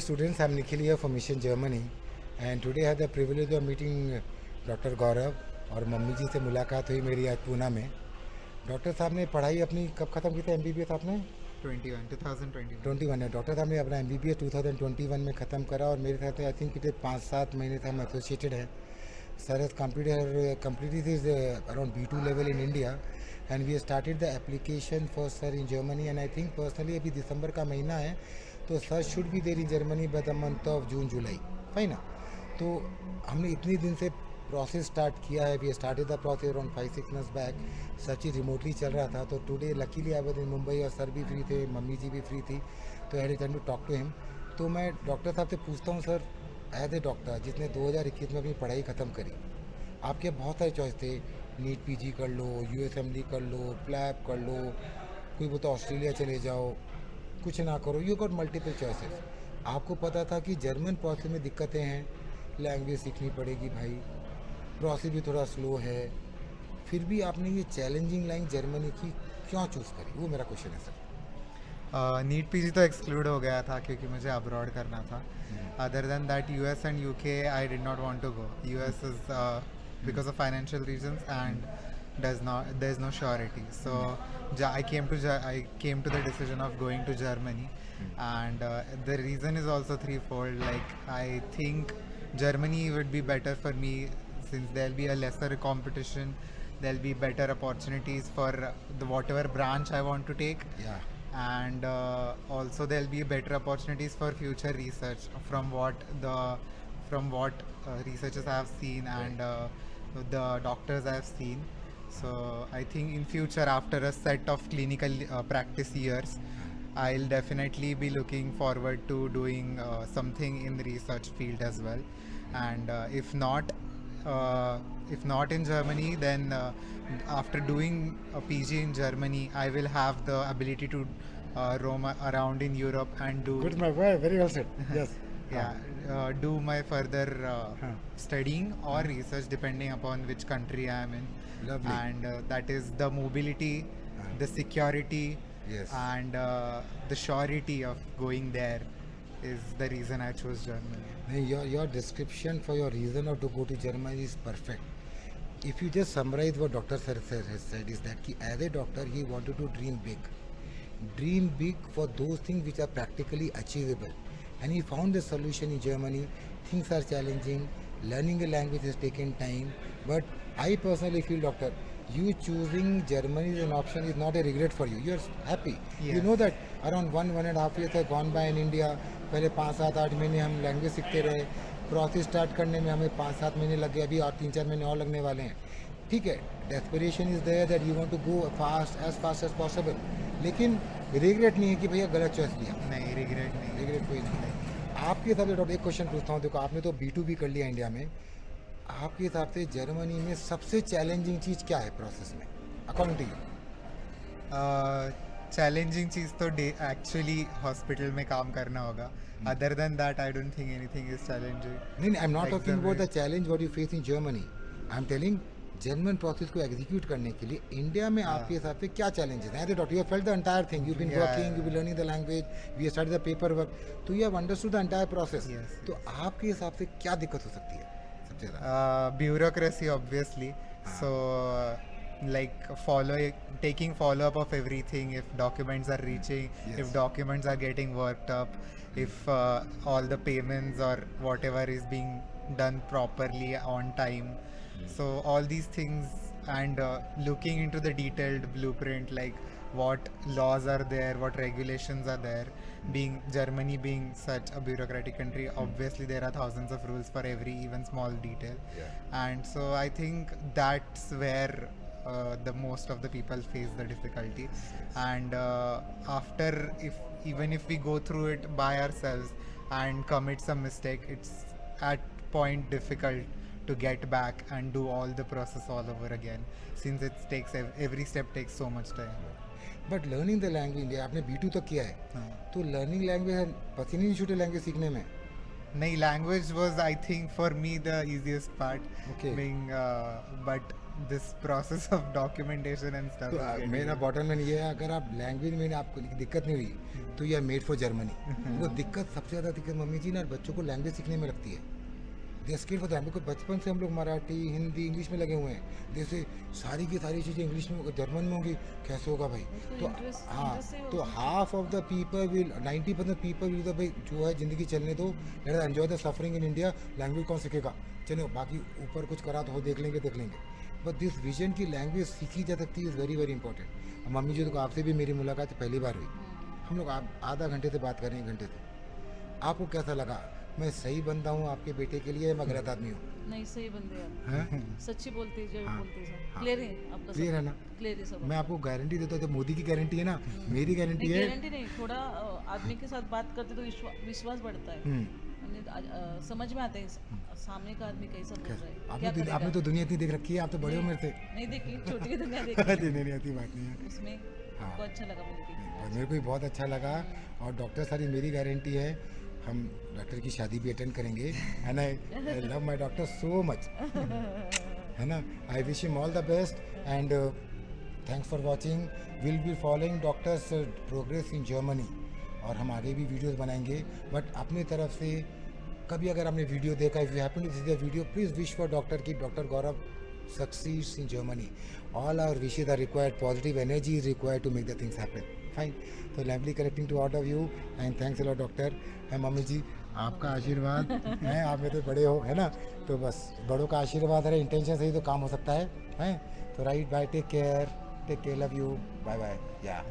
students, I'm Nikhil here from Mission Germany, and today I had the privilege of meeting doctor Gaurav और mummy जी से मुलाकात हुई मेरी आज पूना में। डॉक्टर साहब ने पढ़ाई अपनी कब ख़त्म की थी एमबीबीएस आपने? 2021 21 है। डॉक्टर साहब ने अपना एमबीबीएस 2021 में ख़त्म करा और मेरे साथ आई थिंक पिछले 5-7 महीने से हम एसोसिएटेड है। Sir has completed his around B2 level in India and we started the application for sir in Germany and I think personally अभी दिसंबर का महीना है तो sir should be there in Germany by the month of June July, fine ना। तो हमने इतनी दिन से प्रोसेस स्टार्ट किया है। We started the process around 5-6 months back. सब चीज़ रिमोटली चल रहा था तो today luckily I was in Mumbai और सर भी फ्री थे, मम्मी जी भी फ्री थी, तो I had to talk to him. तो मैं डॉक्टर साहब से पूछता हूँ, सर एज ए डॉक्टर जिसने 2021 में अपनी पढ़ाई ख़त्म करी, आपके बहुत सारे चॉइस थे, नीट पीजी कर लो, यूएसएमडी कर लो, प्लैब कर लो, कोई बोलता ऑस्ट्रेलिया चले जाओ, कुछ ना करो, यू गॉट मल्टीपल चॉइसेस। आपको पता था कि जर्मन प्रोसेस में दिक्कतें हैं, लैंग्वेज सीखनी पड़ेगी भाई, प्रोसेस भी थोड़ा स्लो है, फिर भी आपने ये चैलेंजिंग लाइन जर्मनी की क्यों चूज़ करी, वो मेरा क्वेश्चन है सर। नीट पीजी तो एक्सक्लूड हो गया था क्योंकि मुझे अब्रॉड करना था. Other than that US and UK I did not want to go. US is because of financial reasons and there's no surety, so I came to the decision of going to Germany, and the reason is also threefold. Like, I think Germany would be better for me since there'll be a lesser competition, there'll be better opportunities for the whatever branch I want to take. Yeah. And also there'll be better opportunities for future research from what researchers I have seen, and the doctors I have seen. So I think in future, after a set of clinical practice years, I'll definitely be looking forward to doing something in the research field as well. And if not in Germany, then after doing a PG in Germany, I will have the ability to roam around in Europe and do. Good, my boy, very well said. Yes. Do my further studying or research depending upon which country I am in. Lovely. And that is the mobility, the security, Yes. and the surety of going there is the reason I chose Germany. Your description for your reason of to go to Germany is perfect. If you just summarize what Dr. Sir has said is that कि as a doctor he wanted to dream big for those things which are practically achievable, and he found the solution in Germany. Things are challenging, learning a language has taken time, but I personally feel, doctor, you choosing Germany as an option is not a regret for you. You're happy. Yes. You know that around 1.5 years have gone by in India. पहले 5-7-8 महीने हम language सीखते रहे, process start करने में हमें 5-7 महीने लग गए, अभी और 3-4 महीने और लगने वाले हैं। ठीक है, desperation is there that you want to go fast as possible, लेकिन रिग्रेट नहीं है कि भैया गलत चॉइस लिया। नहीं, रिग्रेट नहीं, रिग्रेट कोई नहीं है। आपके हिसाब से डॉक्टर एक क्वेश्चन पूछता हूँ, देखो आपने तो B2 भी कर लिया इंडिया में, आपके हिसाब से जर्मनी में सबसे चैलेंजिंग चीज़ क्या है प्रोसेस में अकॉर्डिंग टू यू? चैलेंजिंग चीज़ तो एक्चुअली हॉस्पिटल में काम करना होगा. Other than that I don't think anything is challenging. नहीं, I am not talking about the challenge what you face in Germany, I am telling German process को execute करने के लिए इंडिया में आपके हिसाब से क्या चैलेंजेस हैं? As a doctor you have felt the entire thing, you been working, you been learning the language, we started the paper work, तो you have understood the entire process. तो आपके हिसाब से क्या दिक्कत हो सकती है सबसे ज़्यादा? Bureaucracy obviously. So like taking follow up of everything, if documents are reaching, Yes. if documents are getting worked up, if all the payments or whatever is being done properly on time. So all these things, and looking into the detailed blueprint, like what laws are there, what regulations are there. Being Germany being such a bureaucratic country, obviously there are thousands of rules for every even small detail. And so I think that's where the most of the people face the difficulty. And after, even if we go through it by ourselves and commit some mistake, it's at point difficult to get back and do all the process all over again, since it takes every step takes so much time. But learning the language, आपने B2 तक किया है, तो learning language पसीने नहीं छूटे language सीखने में? नहीं, language was I think for me the easiest part. Okay. Being but this process of documentation and stuff. तो is getting मेरा it. बॉटम लाइन ये है, अगर आप लैंग्वेज में आपको दिक्कत नहीं हुई तो you are made for Germany. वो दिक्कत सबसे ज़्यादा दिक्कत मम्मी जी ना बच्चों को लैंग्वेज सीखने में लगती है। दे स्किल फॉर दैट, बिकॉज बचपन से हम लोग मराठी हिंदी इंग्लिश में लगे हुए हैं। जैसे सारी की सारी चीज़ें इंग्लिश में जर्मन में होंगी, कैसे होगा भाई? तो हाँ, तो half of the people will 90% people will भाई जो है ज़िंदगी चलने दो, let us enjoy the suffering in India. Language कौन सीखेगा? चलो बाकी ऊपर कुछ करा तो हो देख लेंगे। बट दिस विजन की लैंग्वेज सीखी जा सकती है, is very very important. Mummy ji तो आपसे भी मेरी मुलाकात पहली बार हुई, हम लोग आधा घंटे से बात कर रहे हैं, घंटे से। आपको कैसा लगा? मैं सही बंदा हूँ आपके बेटे के लिए, मैं गलत आदमी हूँ? नहीं, सही बंदे आप, हैं? सच्ची बोलते हैं, जो हाँ, बोलते हैं सब हाँ। क्लियर है आपका, सब क्लियर है ना? क्लियर है सब। मैं आपको गारंटी देता हूँ, जब मोदी की गारंटी है ना, मेरी गारंटी नहीं, है। गारंटी नहीं, थोड़ा आदमी के साथ बात करते तो विश्वास बढ़ता है। समझ में आता है सामने का आदमी कैसा बोल रहा है, क्या आपने करेगा। तो दुनिया इतनी देख रखी है, आप तो बड़े हो मेरे से। नहीं देखी, छोटी की दुनिया देखी नहीं नहीं ऐसी बात नहीं है। उसमें हाँ। आपको अच्छा लगा बोल के। और मेरे को भी बहुत अच्छा लगा। और डॉक्टर सारी मेरी गारंटी है, हम डॉक्टर की शादी भी अटेंड करेंगे, and I love my doctor so much, है ना। I wish him all the best and thanks for watching. Will be following doctors progress in Germany, और हम आगे भी वीडियोस बनाएंगे। बट अपनी तरफ से कभी अगर आपने वीडियो देखा, if you happen to see the video, please wish for doctor की doctor Gaurav succeeds in Germany. All our wishes are required, positive energy is required to make the things happen. Fine. So lovely connecting to all of you and thanks a lot doctor. है mummy जी, आपका आशीर्वाद है, आप में तो बड़े हो, है ना, तो बस बड़ों का आशीर्वाद है, इंटेंशन से ही तो काम हो सकता है। तो right, bye, take care, love you, bye bye, या।